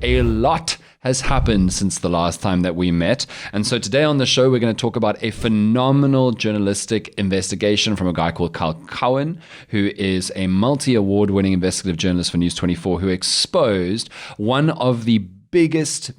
A lot has happened since the last time that we met. And so today on the show, we're going to talk about a phenomenal journalistic investigation from a guy called Carl Cowan, who is a multi-award winning investigative journalist for News 24, who exposed one of the biggest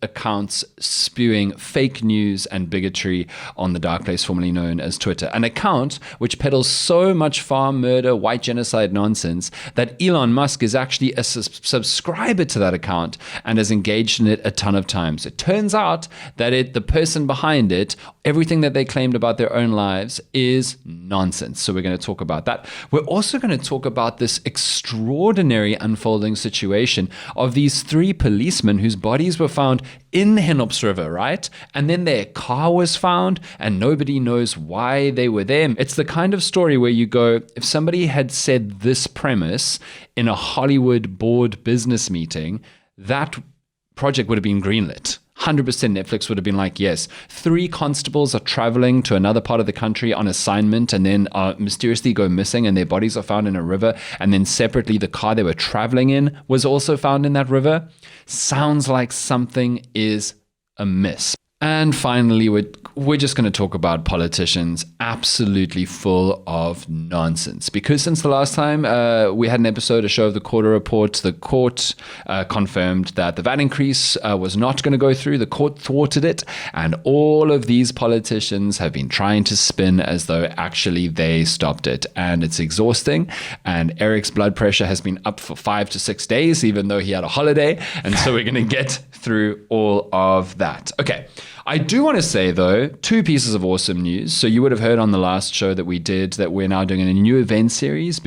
accounts spewing fake news and bigotry on the dark place formerly known as Twitter. An account which peddles so much farm murder, white genocide nonsense that Elon Musk is actually a subscriber to that account and has engaged in it a ton of times. It turns out that the person behind it, everything that they claimed about their own lives is nonsense. So we're going to talk about that. We're also going to talk about this extraordinary unfolding situation of these three policemen whose bodies were found in the Hennops River, right? And then their car was found and nobody knows why they were there. It's the kind of story where you go, if somebody had said this premise in a Hollywood board business meeting, that project would have been greenlit. 100% Netflix would have been like, yes, 3 constables are traveling to another part of the country on assignment and then mysteriously go missing and their bodies are found in a river. And then separately, the car they were traveling in was also found in that river. Sounds like something is amiss. And finally, we're just going to talk about politicians absolutely full of nonsense. Because since the last time we had a show of the Quarter Report, the court confirmed that the VAT increase was not going to go through. The court thwarted it. And all of these politicians have been trying to spin as though actually they stopped it. And it's exhausting. And Eric's blood pressure has been up for 5 to 6 days, even though he had a holiday. And so we're going to get through all of that. Okay. I do want to say, though, 2 pieces of awesome news. So you would have heard on the last show that we did that we're now doing a new event series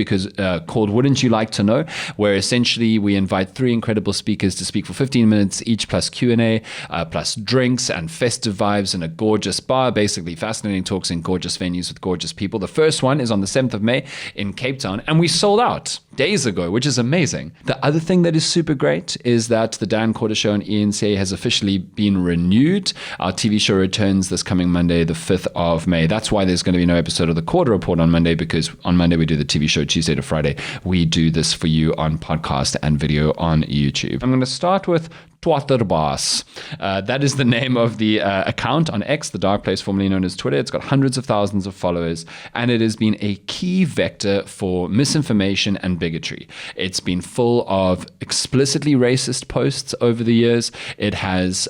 called Wouldn't You Like to Know, where essentially we invite 3 incredible speakers to speak for 15 minutes each, plus Q&A, plus drinks and festive vibes in a gorgeous bar, basically fascinating talks in gorgeous venues with gorgeous people. The first one is on the 7th of May in Cape Town, and we sold out days ago, which is amazing. The other thing that is super great is that the Dan Quarter Show on ENCA has officially been renewed. Our TV show returns this coming Monday, the 5th of May. That's why there's going to be no episode of the Quarter Report on Monday, because on Monday we do the TV show, Tuesday to Friday. We do this for you on podcast and video on YouTube. I'm going to start with Twatterbaas. That is the name of the account on X, the dark place formerly known as Twitter. It's got hundreds of thousands of followers, and it has been a key vector for misinformation and bigotry. It's been full of explicitly racist posts over the years. It has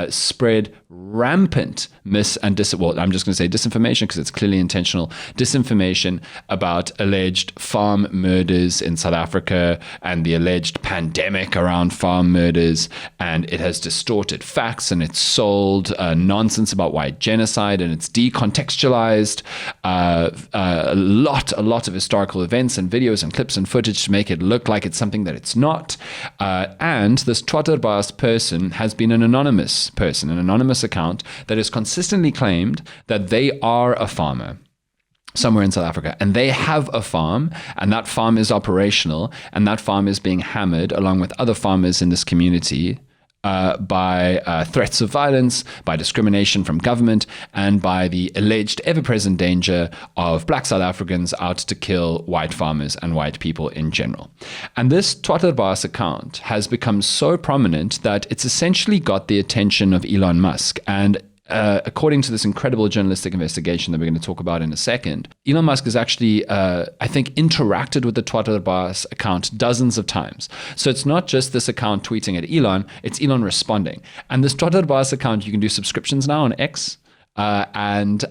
spread rampant I'm just going to say disinformation because it's clearly intentional, disinformation about alleged farm murders in South Africa and the alleged pandemic around farm murders. And it has distorted facts, and it's sold nonsense about white genocide, and it's decontextualized a lot of historical events and videos and clips and footage to make it look like it's something that it's not. And this Twatterbaas person has been an anonymous person, an anonymous account that has consistently claimed that they are a farmer somewhere in South Africa, and they have a farm, and that farm is operational, and that farm is being hammered along with other farmers in this community by threats of violence, by discrimination from government, and by the alleged ever-present danger of black South Africans out to kill white farmers and white people in general. And this Twatterbaas account has become so prominent that it's essentially got the attention of Elon Musk. And according to this incredible journalistic investigation that we're going to talk about in a second, Elon Musk has actually, I think, interacted with the Twatterbaas account dozens of times. So it's not just this account tweeting at Elon, it's Elon responding. And this Twatterbaas account, you can do subscriptions now on X. And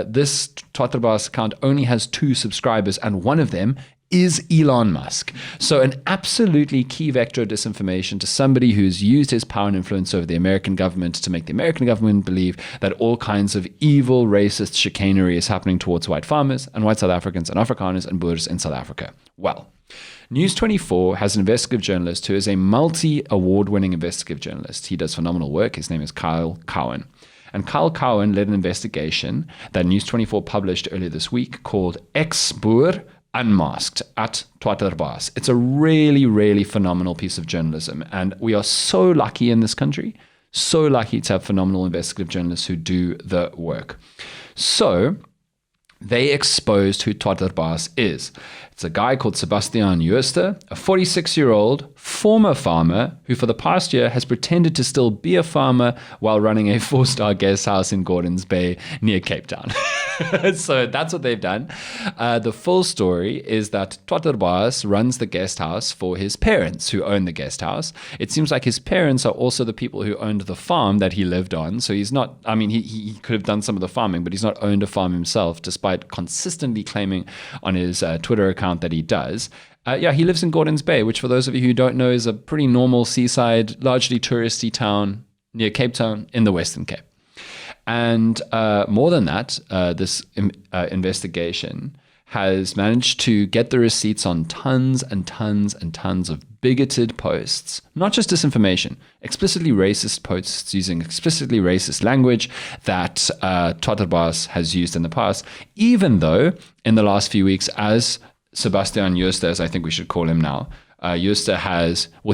this Twatterbaas account only has 2 subscribers, and one of them is Elon Musk. So an absolutely key vector of disinformation to somebody who's used his power and influence over the American government to make the American government believe that all kinds of evil, racist chicanery is happening towards white farmers and white South Africans and Afrikaners and Boers in South Africa. Well, News 24 has an investigative journalist who is a multi-award-winning investigative journalist. He does phenomenal work. His name is Carl Cowan. And Carl Cowan led an investigation that News 24 published earlier this week called Ex-Boer Unmasked at Twatterbaas. It's a really, really phenomenal piece of journalism. And we are so lucky in this country, so lucky to have phenomenal investigative journalists who do the work. So they exposed who Twatterbaas is. It's a guy called Sebastian Jooste, a 46-year-old former farmer who for the past year has pretended to still be a farmer while running a 4-star guest house in Gordons Bay near Cape Town. So that's what they've done. The full story is that Twatterbaas runs the guest house for his parents who own the guest house. It seems like his parents are also the people who owned the farm that he lived on. So he's not, I mean, he could have done some of the farming, but he's not owned a farm himself, despite consistently claiming on his Twitter account that he does. He lives in Gordons Bay, which for those of you who don't know is a pretty normal seaside, largely touristy town near Cape Town in the Western Cape. And more than that, this investigation has managed to get the receipts on tons and tons and tons of bigoted posts, not just disinformation, explicitly racist posts using explicitly racist language that Twatterbaas has used in the past, even though in the last few weeks, as Sebastian Jooste, as I think we should call him now, Jooste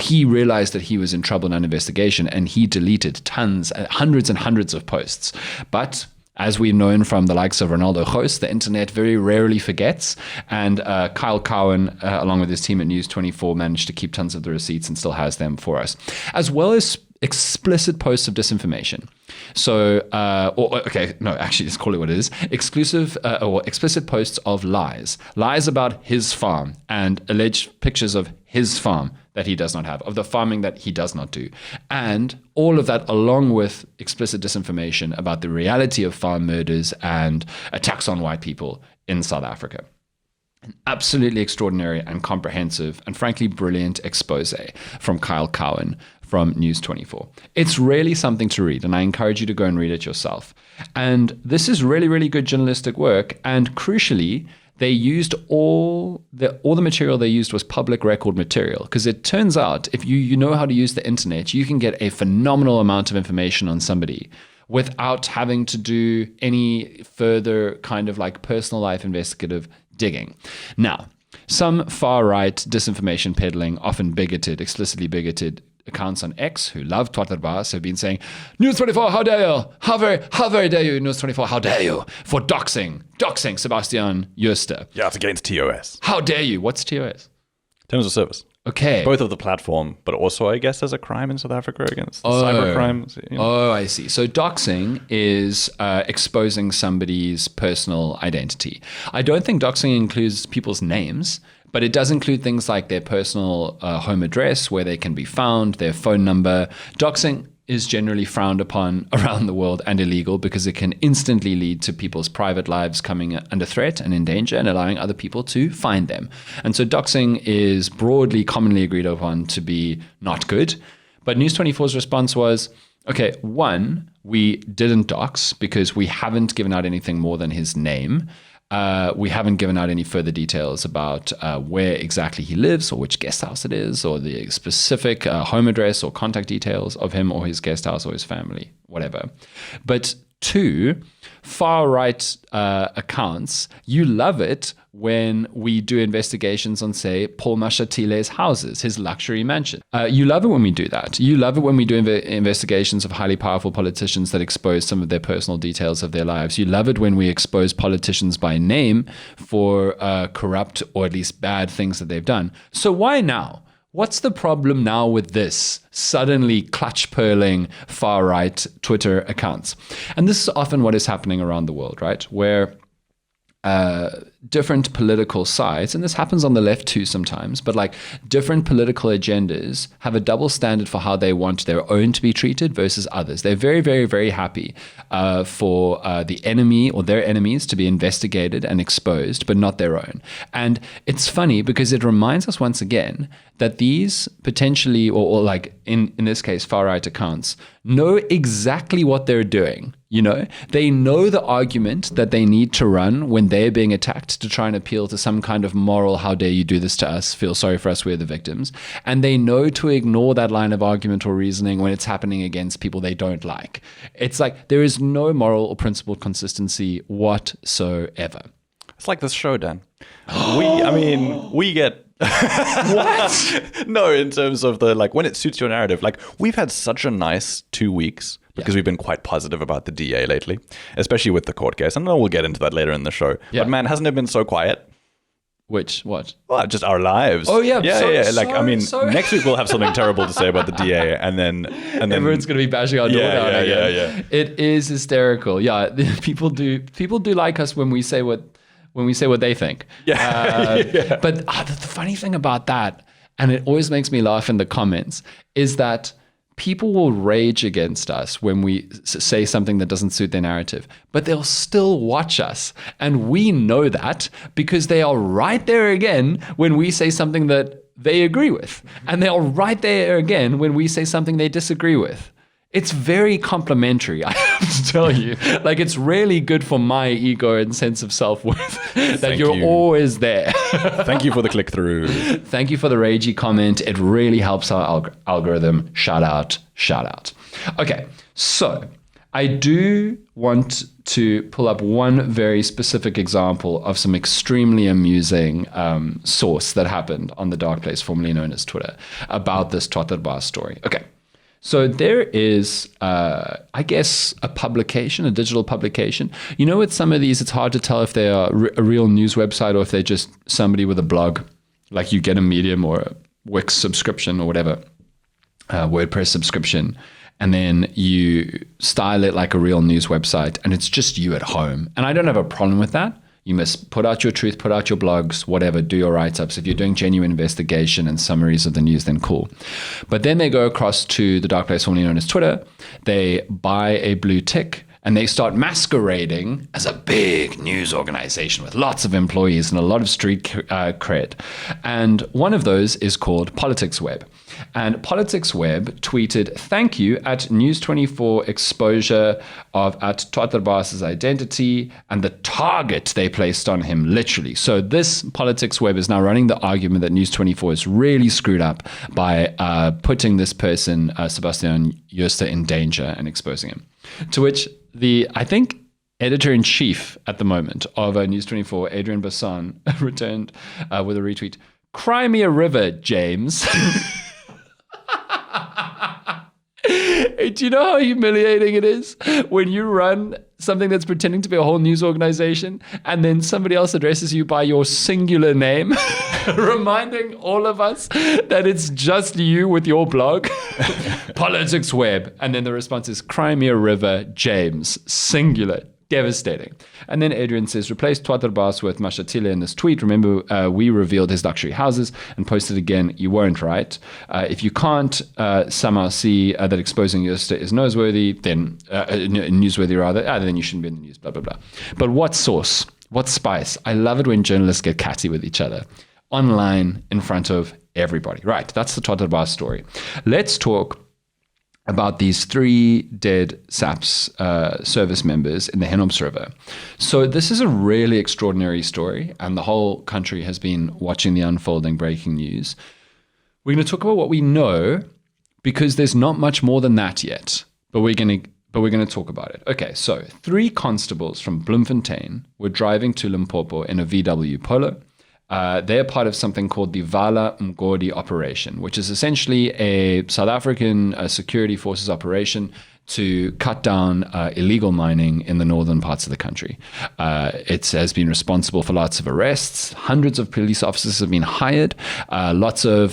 he realized that he was in trouble in an investigation and he deleted hundreds and hundreds of posts. But as we've known from the likes of Ronaldo Ghost, the internet very rarely forgets. And Kyle Cowan, along with his team at News 24, managed to keep tons of the receipts and still has them for us, as well as explicit posts of disinformation. So, let's call it what it is. Explicit posts of lies about his farm and alleged pictures of his farm that he does not have, of the farming that he does not do. And all of that along with explicit disinformation about the reality of farm murders and attacks on white people in South Africa. An absolutely extraordinary and comprehensive and frankly brilliant expose from Kyle Cowan from News 24. It's really something to read, and I encourage you to go and read it yourself. And this is really, really good journalistic work. And crucially, they used all the material they used was public record material, because it turns out if you know how to use the internet, you can get a phenomenal amount of information on somebody without having to do any further kind of like personal life investigative digging. Now, some far-right disinformation peddling, often bigoted, explicitly bigoted accounts on X who love Twatterbaas have been saying, News 24, how dare you? How very dare you, News 24, how dare you? For doxing Sebastian Jooste. Yeah, it's against TOS. How dare you? What's TOS? Terms of service. Okay. Both of the platform, but also I guess as a crime in South Africa against cyber crimes. Oh, I see. So doxing is exposing somebody's personal identity. I don't think doxing includes people's names, but it does include things like their personal home address, where they can be found, their phone number. Doxing is generally frowned upon around the world and illegal because it can instantly lead to people's private lives coming under threat and in danger and allowing other people to find them. And so doxing is broadly commonly agreed upon to be not good. But News 24's response was, okay, one, we didn't dox because we haven't given out anything more than his name. We haven't given out any further details about where exactly he lives or which guest house it is or the specific home address or contact details of him or his guest house or his family, whatever. But two, far-right accounts, you love it when we do investigations on, say, Paul Mashatile's houses, his luxury mansion. You love it when we do that. You love it when we do investigations of highly powerful politicians that expose some of their personal details of their lives. You love it when we expose politicians by name for corrupt or at least bad things that they've done. So why now? What's the problem now with this suddenly clutch-pearling far-right Twitter accounts? And this is often what is happening around the world, right? Where different political sides, and this happens on the left too sometimes, but like different political agendas have a double standard for how they want their own to be treated versus others. They're very, very, very happy for the enemy or their enemies to be investigated and exposed, but not their own. And it's funny because it reminds us once again that these potentially, or like in this case, far-right accounts, know exactly what they're doing. You know, they know the argument that they need to run when they're being attacked to try and appeal to some kind of moral, how dare you do this to us, feel sorry for us, we're the victims. And they know to ignore that line of argument or reasoning when it's happening against people they don't like. It's like there is no moral or principled consistency whatsoever. It's like this show, Dan. We get... What? No, in terms of the, like, when it suits your narrative. Like, we've had such a nice 2 weeks because we've been quite positive about the DA lately, especially with the court case. I know we'll get into that later in the show. Yeah. But man, hasn't it been so quiet? What? Well, just our lives. Oh, yeah. Next week we'll have something terrible to say about the DA, and then everyone's going to be bashing our door down again. Yeah. It is hysterical. Yeah, people do like us when we say what they think. Yeah. But the funny thing about that, and it always makes me laugh in the comments, is that people will rage against us when we say something that doesn't suit their narrative, but they'll still watch us. And we know that because they are right there again when we say something that they agree with. And they are right there again when we say something they disagree with. It's very complimentary, I have to tell you. Like, it's really good for my ego and sense of self-worth that you're always there. Thank you for the click-through. Thank you for the ragey comment. It really helps our algorithm. Shout out. Okay, so I do want to pull up one very specific example of some extremely amusing source that happened on the dark place, formerly known as Twitter, about this Twatterbaas story. Okay. So there is, I guess, a digital publication. You know, with some of these, it's hard to tell if they are a real news website or if they're just somebody with a blog, like you get a Medium or a Wix subscription or whatever, WordPress subscription, and then you style it like a real news website, and it's just you at home. And I don't have a problem with that. You must put out your truth, put out your blogs, whatever, do your write-ups. If you're doing genuine investigation and summaries of the news, then cool. But then they go across to the dark place formerly known as Twitter. They buy a blue tick and they start masquerading as a big news organization with lots of employees and a lot of street cred. And one of those is called Politics Web. And Politics Web tweeted, "Thank you at News24 exposure of at Twatterbaas' identity and the target they placed on him, literally." So this Politics Web is now running the argument that News24 is really screwed up by putting this person, Sebastian Jooste, in danger and exposing him. To which I think, editor-in-chief at the moment of News24, Adrian Bassan, returned with a retweet, "Cry me a river, James." Do you know how humiliating it is when you run something that's pretending to be a whole news organization and then somebody else addresses you by your singular name, reminding all of us that it's just you with your blog? Politics Web. And then the response is, "Cry me a river, James," singular. Devastating. And then Adrian says, "Replace Twatterbaas with Mashatile in this tweet. Remember, we revealed his luxury houses," and posted again, "You weren't right. If you can't somehow see that exposing Jooste is newsworthy, then then you shouldn't be in the news, blah, blah, blah." But what sauce? What spice? I love it when journalists get catty with each other. Online, in front of everybody. Right, that's the Twatterbaas story. Let's talk about these 3 dead SAPS service members in the Hennops River. So this is a really extraordinary story, and the whole country has been watching the unfolding breaking news. We're going to talk about what we know, because there's not much more than that yet, but we're going to talk about it. Okay, so 3 constables from Bloemfontein were driving to Limpopo in a VW Polo. They're part of something called the Vala Mgodi operation, which is essentially a South African security forces operation to cut down illegal mining in the northern parts of the country. It has been responsible for lots of arrests. Hundreds of police officers have been hired. Lots of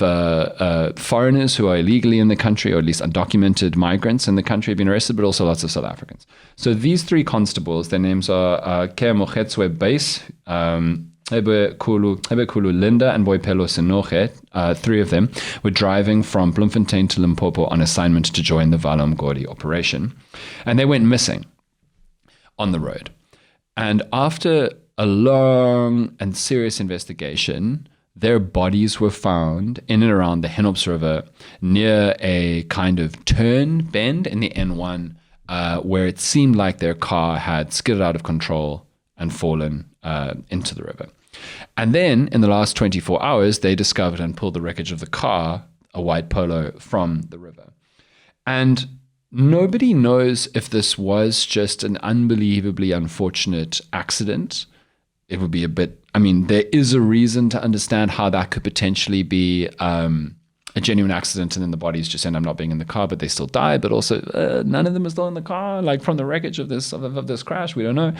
foreigners who are illegally in the country, or at least undocumented migrants in the country, have been arrested, but also lots of South Africans. So these 3 constables, their names are Ke Mogetswe Base, Hebe Kulu Linda, and Boipelo Senoge, 3 of them, were driving from Bloemfontein to Limpopo on assignment to join the Vala Mgodi operation. And they went missing on the road. And after a long and serious investigation, their bodies were found in and around the Hennops River near a kind of turn bend in the N1, where it seemed like their car had skidded out of control and fallen into the river. And then in the last 24 hours, they discovered and pulled the wreckage of the car, a white Polo, from the river. And nobody knows if this was just an unbelievably unfortunate accident. It would be a bit, there is a reason to understand how that could potentially be a genuine accident and then the bodies just end up not being in the car, but they still die. But also, none of them are still in the car. Like from the wreckage of this crash, we don't know.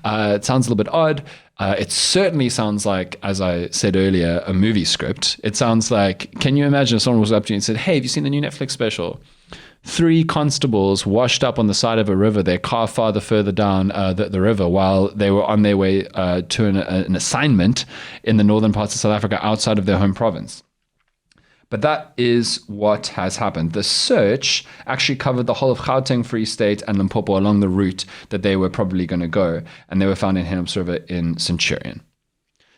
It sounds a little bit odd. It certainly sounds like, as I said earlier, a movie script. It sounds like, can you imagine if someone was up to you and said, "Hey, have you seen the new Netflix special? 3 constables washed up on the side of a river, their car further down the river while they were on their way to an assignment in the northern parts of South Africa outside of their home province." But that is what has happened. The search actually covered the whole of Gauteng, Free State, and Limpopo along the route that they were probably going to go. And they were found in Hennops River in Centurion.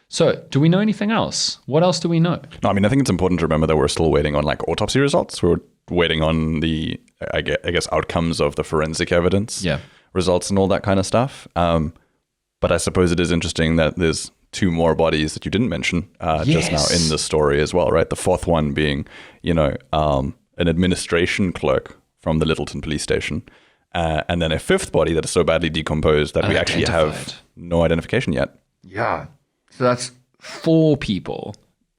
So, do we know anything else? What else do we know? No, I mean, I think it's important to remember that we're still waiting on like autopsy results. We're waiting on the, I guess, outcomes of the forensic evidence results and all that kind of stuff. But I suppose it is interesting that there's 2 more bodies that you didn't mention just now in the story as well, right? The 4th one being, an administration clerk from the Littleton police station. And then a 5th body that is so badly decomposed that we actually have no identification yet. Yeah. So that's 4 people.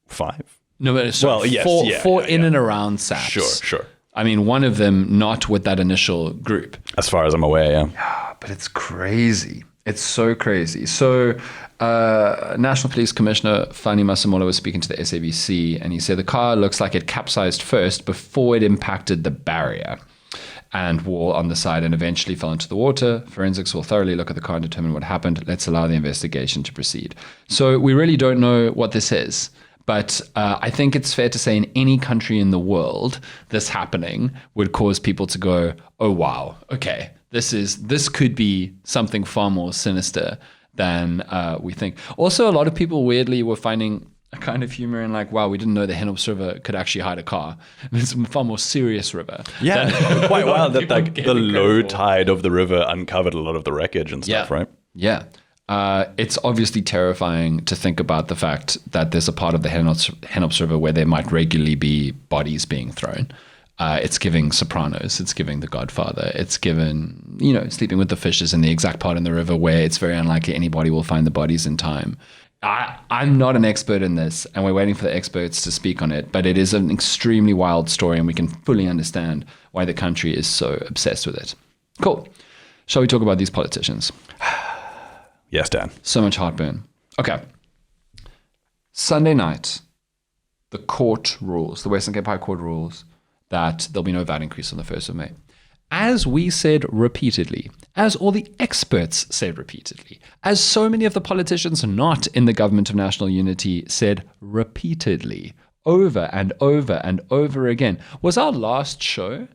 5. No, but sorry, four in and around SAPS. Sure. I mean, one of them not with that initial group. As far as I'm aware, yeah. Yeah, but it's crazy. It's so crazy. So National Police Commissioner Fani Masemola was speaking to the SABC, and he said the car looks like it capsized first before it impacted the barrier and wall on the side and eventually fell into the water. Forensics will thoroughly look at the car and determine what happened. Let's allow the investigation to proceed. So we really don't know what this is. But I think it's fair to say in any country in the world, this happening would cause people to go, "Oh, wow, okay, this could be something far more sinister than we think." Also, a lot of people weirdly were finding a kind of humor in like, wow, we didn't know the Hennops River could actually hide a car. It's a far more serious river. Yeah, quite wild that like the low tide of the river uncovered a lot of the wreckage and stuff, right? Yeah. It's obviously terrifying to think about the fact that there's a part of the Hennops River where there might regularly be bodies being thrown. It's giving Sopranos, it's giving The Godfather, it's given, Sleeping with the Fishes in the exact part in the river where it's very unlikely anybody will find the bodies in time. I'm not an expert in this, and we're waiting for the experts to speak on it, but it is an extremely wild story, and we can fully understand why the country is so obsessed with it. Cool. Shall we talk about these politicians? Yes, Dan. So much heartburn. Okay. Sunday night, the court rules, the Western Cape High Court rules that there'll be no VAT increase on the 1st of May. As we said repeatedly, as all the experts said repeatedly, as so many of the politicians not in the Government of National Unity said repeatedly, over and over and over again. Was our last show?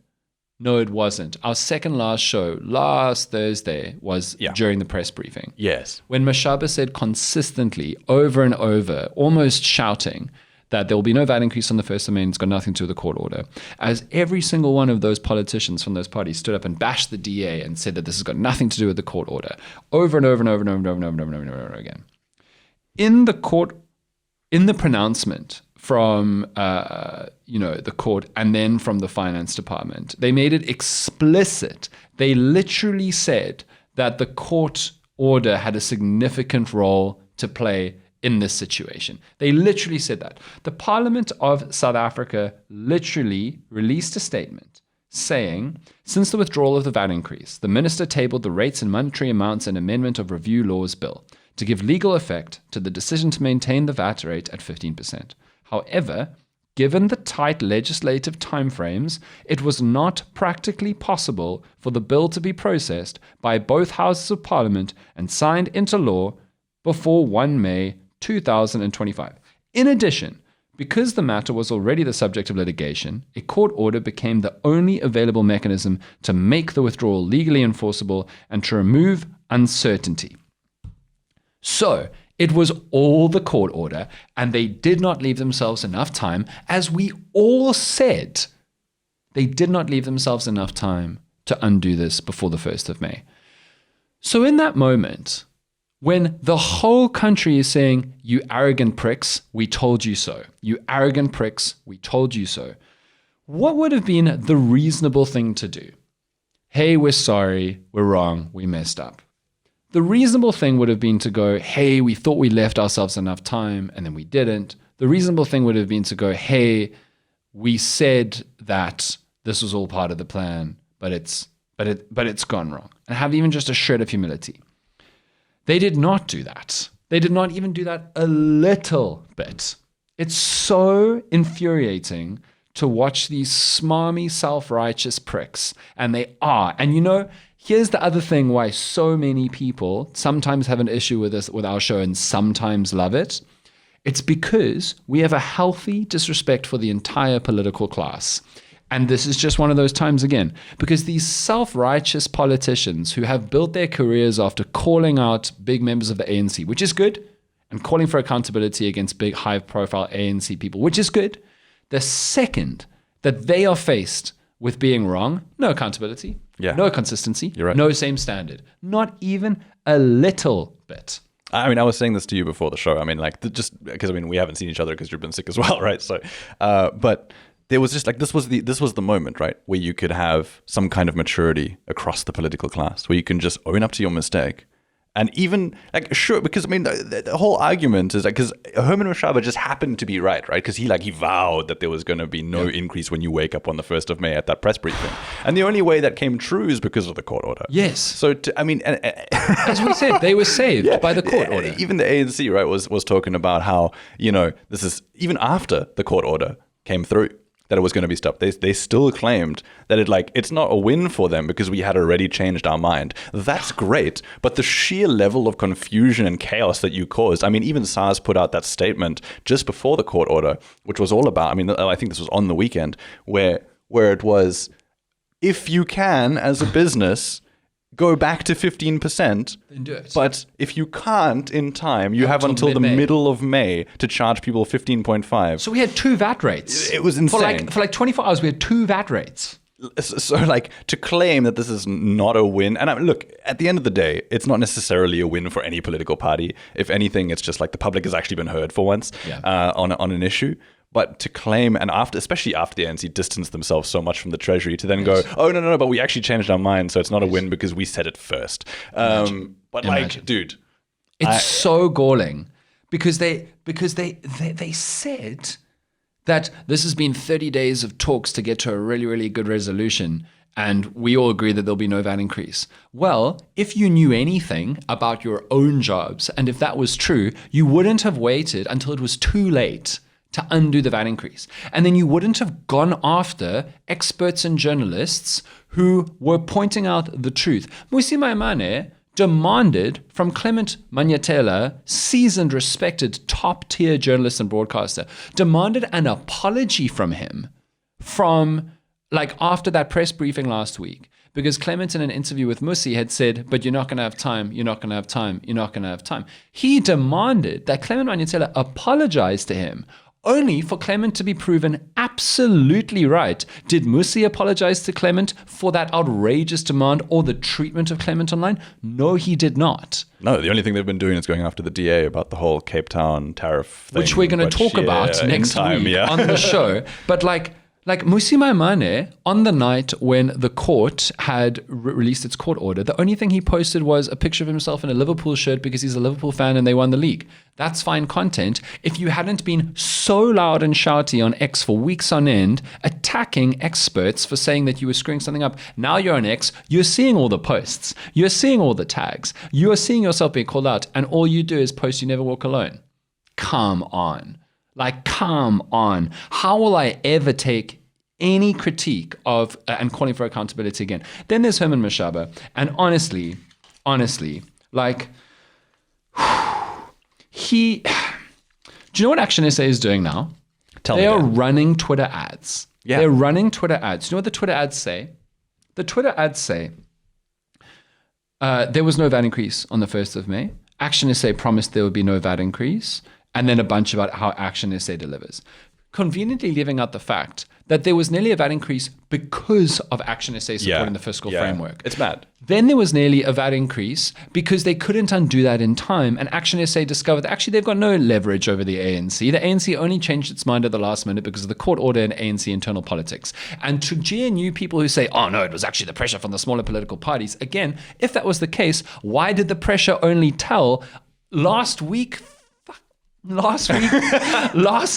No, it wasn't. Our second last show, last Thursday, was during the press briefing. Yes. When Mashaba said consistently, over and over, almost shouting, that there will be no VAT increase on the 1st of May and it's got nothing to do with the court order. As every single one of those politicians from those parties stood up and bashed the DA and said that this has got nothing to do with the court order, over and over and over and over and over and over and over and over again. In the pronouncement from the court and then from the finance department, they made it explicit. They literally said that the court order had a significant role to play in this situation. They literally said that. The Parliament of South Africa literally released a statement saying, since the withdrawal of the VAT increase, the minister tabled the rates and monetary amounts and amendment of review laws bill to give legal effect to the decision to maintain the VAT rate at 15%. However, given the tight legislative timeframes, it was not practically possible for the bill to be processed by both houses of Parliament and signed into law before 1 May 2025. In addition, because the matter was already the subject of litigation, a court order became the only available mechanism to make the withdrawal legally enforceable and to remove uncertainty. So, it was all the court order, and they did not leave themselves enough time, as we all said. They did not leave themselves enough time to undo this before the 1st of May. So in that moment, when the whole country is saying, you arrogant pricks, we told you so. You arrogant pricks, we told you so. What would have been the reasonable thing to do? Hey, we're sorry, we're wrong, we messed up. The reasonable thing would have been to go, hey, we thought we left ourselves enough time and then we didn't. The reasonable thing would have been to go, hey, we said that this was all part of the plan, but it's gone wrong. And have even just a shred of humility. They did not do that. They did not even do that a little bit. It's so infuriating to watch these smarmy, self-righteous pricks. And they are. And here's the other thing why so many people sometimes have an issue with this, with our show, and sometimes love it. It's because we have a healthy disrespect for the entire political class. And this is just one of those times again, because these self-righteous politicians who have built their careers after calling out big members of the ANC, which is good, and calling for accountability against big, high-profile ANC people, which is good, the second that they are faced with being wrong, no accountability, no consistency, no same standard, not even a little bit. I mean, I was saying this to you before the show. I mean, like, just because we haven't seen each other because you've been sick as well, right? So, but there was just like this was the moment, right, where you could have some kind of maturity across the political class, where you can just own up to your mistake. And even, like, sure, because, I mean, the whole argument is, like, because Herman Mashaba just happened to be right? Because he vowed that there was going to be no increase when you wake up on the 1st of May at that press briefing. And the only way that came true is because of the court order. Yes. So, as we said, they were saved by the court order. Even the ANC, right, was talking about how, this is, even after the court order came through, that it was going to be stopped. They still claimed that it's not a win for them because we had already changed our mind. That's great, but the sheer level of confusion and chaos that you caused. I mean, even SARS put out that statement just before the court order, which was all about, I mean, I think this was on the weekend, where it was, if you can, as a business, go back to 15%, then do it. But if you can't in time, you have until the middle of May to charge people 15.5. So we had 2 VAT rates. It was insane. For 24 hours, we had 2 VAT rates. So, to claim that this is not a win, and look, at the end of the day, it's not necessarily a win for any political party. If anything, it's just like the public has actually been heard for once on an issue. But to claim, and especially after the ANC distanced themselves so much from the Treasury, to then go, oh, no, but we actually changed our mind, so it's not a win because we said it first. But dude. It's so galling because they said that this has been 30 days of talks to get to a really, really good resolution, and we all agree that there'll be no VAT increase. Well, if you knew anything about your own jobs, and if that was true, you wouldn't have waited until it was too late to undo the VAT increase. And then you wouldn't have gone after experts and journalists who were pointing out the truth. Musi Maimane demanded from Clement Manyatela, seasoned, respected, top-tier journalist and broadcaster, demanded an apology from him after that press briefing last week. Because Clement, in an interview with Musi, had said, but you're not going to have time, you're not going to have time, you're not going to have time. He demanded that Clement Manyatela apologize to him, only for Clement to be proven absolutely right. Did Musi apologize to Clement for that outrageous demand or the treatment of Clement online? No, he did not. No, the only thing they've been doing is going after the DA about the whole Cape Town tariff thing. Which we're going to talk about next week on the show. But like Musi Maimane, on the night when the court had released its court order, the only thing he posted was a picture of himself in a Liverpool shirt because he's a Liverpool fan and they won the league. That's fine content. If you hadn't been so loud and shouty on X for weeks on end, attacking experts for saying that you were screwing something up, now you're on X, you're seeing all the posts, you're seeing all the tags, you're seeing yourself being called out, and all you do is post "You Never Walk Alone." Come on. Come on. How will I ever take any critique of and calling for accountability again? Then there's Herman Mashaba. And honestly, do you know what Action SA is doing now? They are running Twitter ads. Yeah. They're running Twitter ads. Do you know what the Twitter ads say? The Twitter ads say, there was no VAT increase on the 1st of May. Action SA promised there would be no VAT increase. And then a bunch about how Action SA delivers. Conveniently leaving out the fact that there was nearly a VAT increase because of Action SA supporting the fiscal framework. It's mad. Then there was nearly a VAT increase because they couldn't undo that in time, and Action SA discovered that actually they've got no leverage over the ANC. The ANC only changed its mind at the last minute because of the court order and ANC internal politics. And to GNU people who say, oh no, it was actually the pressure from the smaller political parties, again, if that was the case, why did the pressure only tell last week? last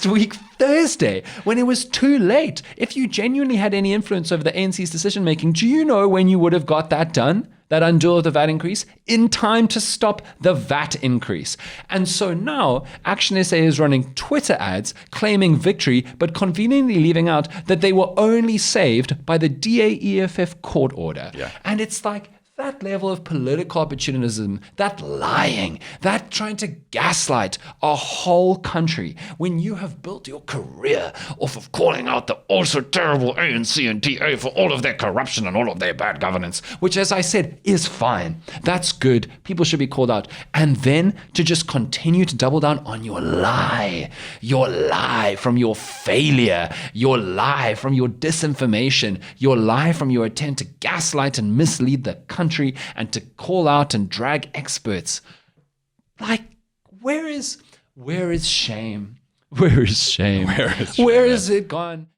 week Thursday, when it was too late. If you genuinely had any influence over the ANC's decision making, do you know when you would have got that done? That undo of the VAT increase in time to stop the VAT increase. And so now Action SA is running Twitter ads claiming victory, but conveniently leaving out that they were only saved by the DAEFF court order. Yeah. And it's like, that level of political opportunism, that lying, that trying to gaslight a whole country when you have built your career off of calling out the also terrible ANC and DA for all of their corruption and all of their bad governance, which, as I said, is fine. That's good. People should be called out. And then to just continue to double down on your lie from your failure, your lie from your disinformation, your lie from your attempt to gaslight and mislead the country, and to call out and drag experts. Like, where is shame? Where is shame? Where is shame? Where is it gone?